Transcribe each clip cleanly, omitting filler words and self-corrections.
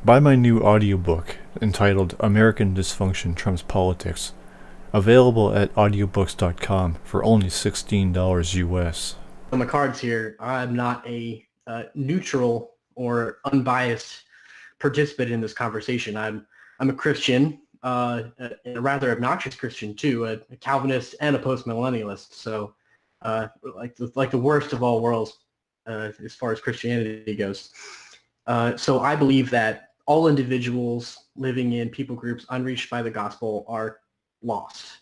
Buy my new audiobook entitled American Dysfunction Trumps Politics, available at audiobooks.com for only $16 US. On the cards here, I'm not a neutral or unbiased participant in this conversation. I'm a Christian, a rather obnoxious Christian too, a Calvinist and a postmillennialist. So, like the worst of all worlds as far as Christianity goes. So I believe that all individuals living in people groups unreached by the gospel are lost.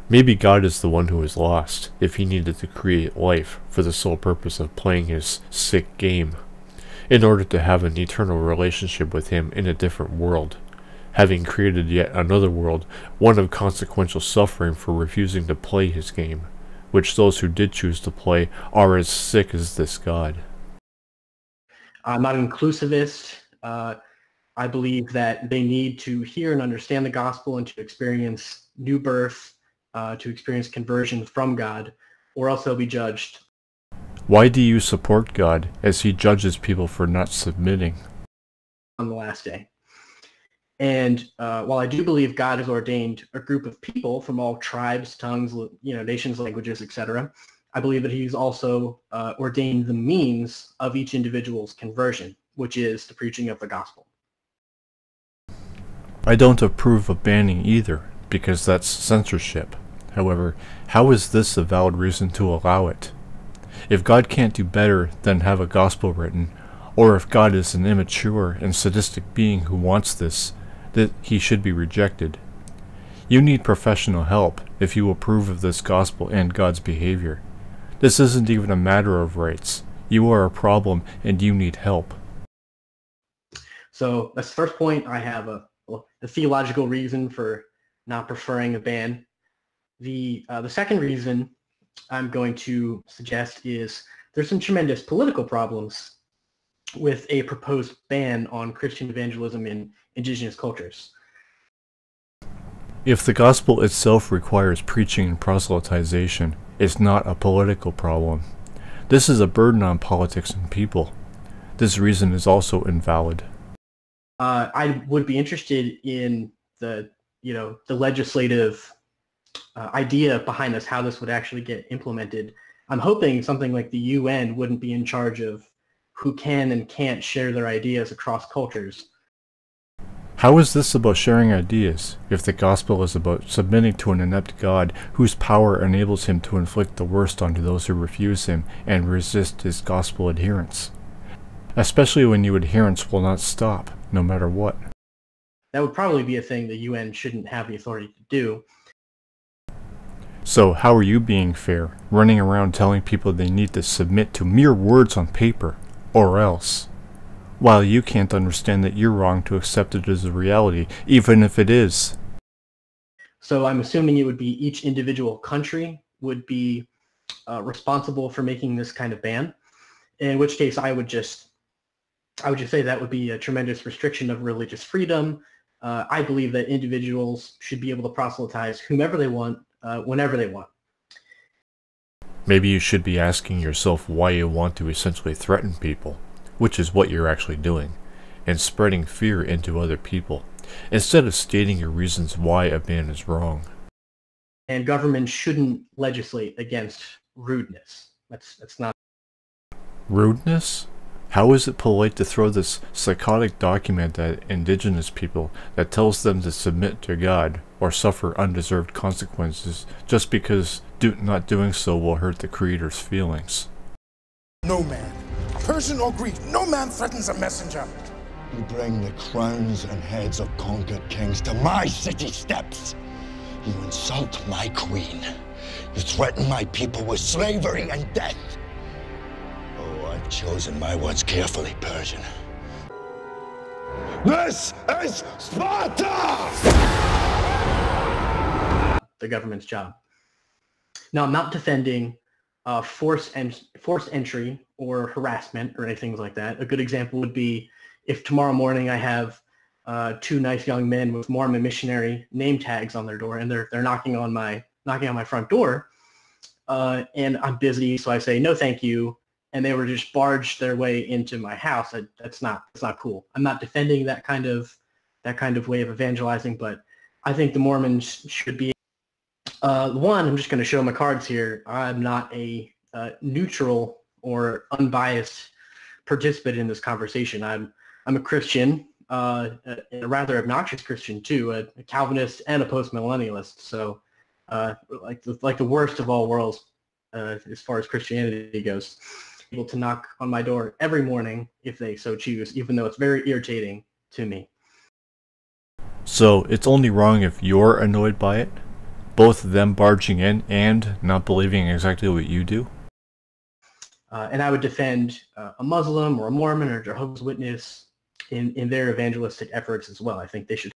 Maybe God is the one who is lost, if he needed to create life for the sole purpose of playing his sick game, in order to have an eternal relationship with him in a different world, having created yet another world, one of consequential suffering for refusing to play his game, which those who did choose to play are as sick as this God. I'm not an inclusivist. I believe that they need to hear and understand the gospel and to experience new birth, to experience conversion from God, or else they'll be judged. Why do you support God as he judges people for not submitting? On the last day. And while I do believe God has ordained a group of people from all tribes, tongues, nations, languages, etc., I believe that he's also ordained the means of each individual's conversion, which is the preaching of the gospel. I don't approve of banning either, because that's censorship. However, how is this a valid reason to allow it? If God can't do better than have a gospel written, or if God is an immature and sadistic being who wants this, that he should be rejected. You need professional help if you approve of this gospel and God's behavior. This isn't even a matter of rights. You are a problem and you need help. So that's the first point. I have a theological reason for not preferring a ban. The second reason I'm going to suggest is there's some tremendous political problems with a proposed ban on Christian evangelism in indigenous cultures. If the gospel itself requires preaching and proselytization, it's not a political problem. This is a burden on politics and people. This reason is also invalid. I would be interested in the legislative idea behind this, how this would actually get implemented. I'm hoping something like the UN wouldn't be in charge of who can and can't share their ideas across cultures. How is this about sharing ideas, if the gospel is about submitting to an inept God whose power enables him to inflict the worst onto those who refuse him and resist his gospel adherence? Especially when your adherence will not stop, no matter what. That would probably be a thing the UN shouldn't have the authority to do. So how are you being fair, running around telling people they need to submit to mere words on paper, or else? While you can't understand that you're wrong to accept it as a reality, even if it is. So I'm assuming it would be each individual country would be responsible for making this kind of ban, in which case I would just say that would be a tremendous restriction of religious freedom. I believe that individuals should be able to proselytize whomever they want, whenever they want. Maybe you should be asking yourself why you want to essentially threaten people, which is what you're actually doing, and spreading fear into other people, instead of stating your reasons why a ban is wrong. And government shouldn't legislate against rudeness. That's not... Rudeness? How is it polite to throw this psychotic document at indigenous people that tells them to submit to God or suffer undeserved consequences just because not doing so will hurt the Creator's feelings? No man, Persian or Greek, no man threatens a messenger. You bring the crowns and heads of conquered kings to my city steps. You insult my queen. You threaten my people with slavery and death. Oh, I've chosen my words carefully, Persian. This is Sparta! The government's job. Now, I'm not defending forced entry or harassment or anything like that. A good example would be if tomorrow morning I have two nice young men with Mormon missionary name tags on their door, and they're knocking on my front door, and I'm busy, so I say no, thank you. and they were just barged their way into my house. That's not cool. I'm not defending that kind of way of evangelizing, but I think the Mormons should be. One, I'm just going to show my cards here. I'm not a neutral or unbiased participant in this conversation. I'm a Christian, a rather obnoxious Christian too, a Calvinist and a post-millennialist. So like the worst of all worlds as far as Christianity goes. Able to knock on my door every morning if they so choose, even though it's very irritating to me. So it's only wrong if you're annoyed by it? Both them barging in and not believing exactly what you do? And I would defend a Muslim or a Mormon or Jehovah's Witness in their evangelistic efforts as well. I think they should.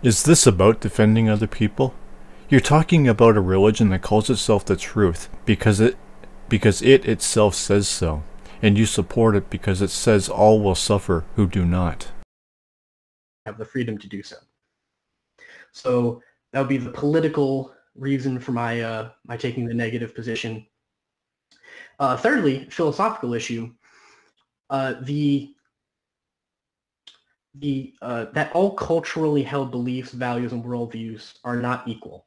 Is this about defending other people? You're talking about a religion that calls itself the truth because it itself says so, and you support it because it says all will suffer who do not. Have the freedom to do so. So that would be the political reason for my taking the negative position. Thirdly, philosophical issue. That all culturally held beliefs, values, and worldviews are not equal.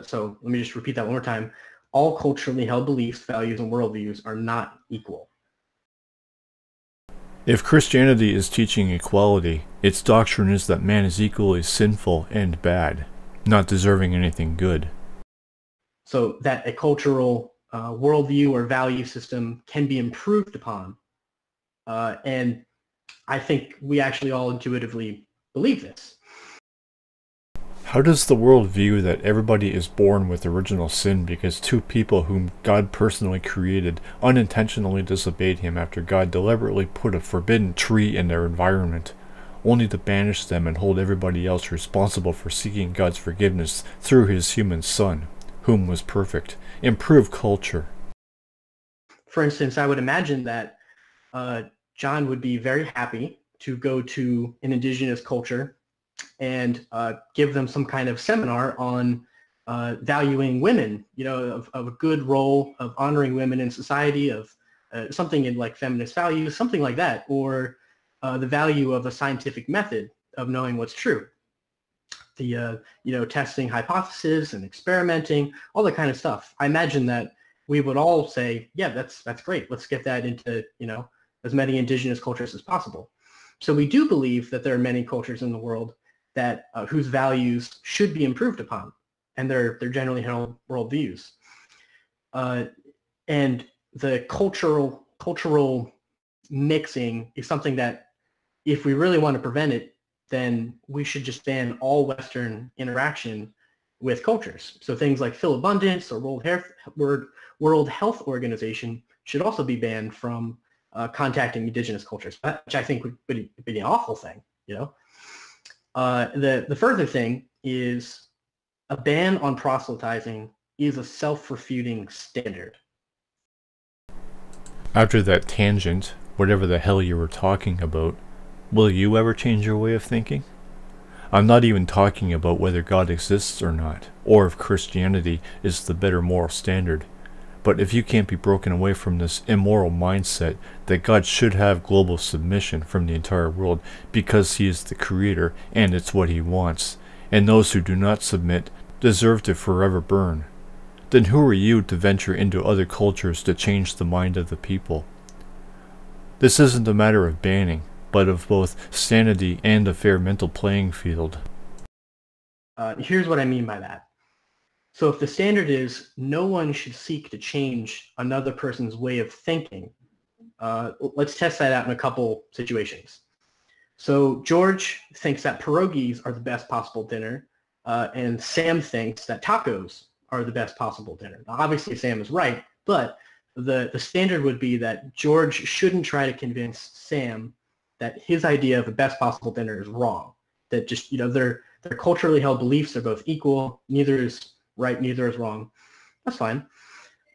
So let me just repeat that one more time. All culturally held beliefs, values, and worldviews are not equal. If Christianity is teaching equality, its doctrine is that man is equally sinful and bad, not deserving anything good. So that a cultural worldview or value system can be improved upon. And I think we actually all intuitively believe this. How does the world view that everybody is born with original sin because two people whom God personally created unintentionally disobeyed him after God deliberately put a forbidden tree in their environment, only to banish them and hold everybody else responsible for seeking God's forgiveness through his human son, whom was perfect? Improve culture. For instance, I would imagine that John would be very happy to go to an indigenous culture and give them some kind of seminar on valuing women, of a good role of honoring women in society, of something in like feminist values, something like that, or the value of a scientific method of knowing what's true. The, testing hypotheses and experimenting, all that kind of stuff. I imagine that we would all say, yeah, that's great. Let's get that into, as many indigenous cultures as possible. So we do believe that there are many cultures in the world that whose values should be improved upon, and they're generally held worldviews. And the cultural mixing is something that, if we really want to prevent it, then we should just ban all Western interaction with cultures. So things like philabundance or World Health Organization should also be banned from contacting indigenous cultures, which I think would be an awful thing, The further thing is a ban on proselytizing is a self-refuting standard. After that tangent, whatever the hell you were talking about, will you ever change your way of thinking? I'm not even talking about whether God exists or not, or if Christianity is the better moral standard. But if you can't be broken away from this immoral mindset that God should have global submission from the entire world because he is the creator and it's what he wants, and those who do not submit deserve to forever burn, then who are you to venture into other cultures to change the mind of the people? This isn't a matter of banning, but of both sanity and a fair mental playing field. Here's what I mean by that. So if the standard is no one should seek to change another person's way of thinking, let's test that out in a couple situations. So George thinks that pierogies are the best possible dinner, and Sam thinks that tacos are the best possible dinner. Now, obviously Sam is right, but the standard would be that George shouldn't try to convince Sam that his idea of the best possible dinner is wrong. That just, their culturally held beliefs are both equal, neither is right, neither is wrong. That's fine.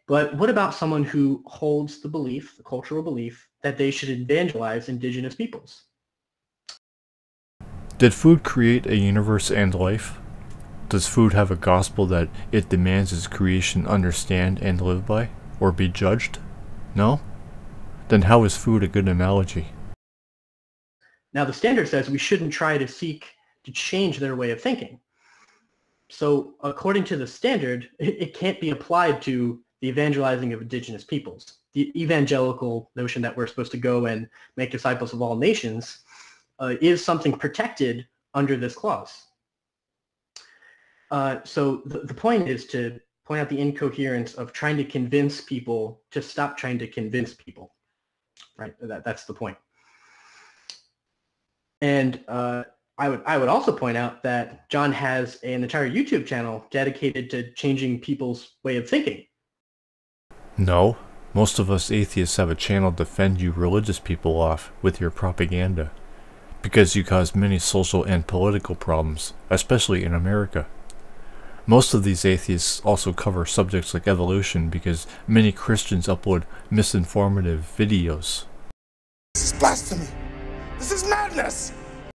But what about someone who holds the cultural belief, that they should evangelize indigenous peoples? Did food create a universe and life? Does food have a gospel that it demands its creation understand and live by, or be judged? No? Then how is food a good analogy? Now, the standard says we shouldn't try to seek to change their way of thinking. So according to the standard, it can't be applied to the evangelizing of indigenous peoples. The evangelical notion that we're supposed to go and make disciples of all nations is something protected under this clause. So the point is to point out the incoherence of trying to convince people to stop trying to convince people, right? That's the point. And I would also point out that John has an entire YouTube channel dedicated to changing people's way of thinking. No. Most of us atheists have a channel to fend you religious people off with your propaganda, because you cause many social and political problems, especially in America. Most of these atheists also cover subjects like evolution because many Christians upload misinformative videos. This is blasphemy. This is madness.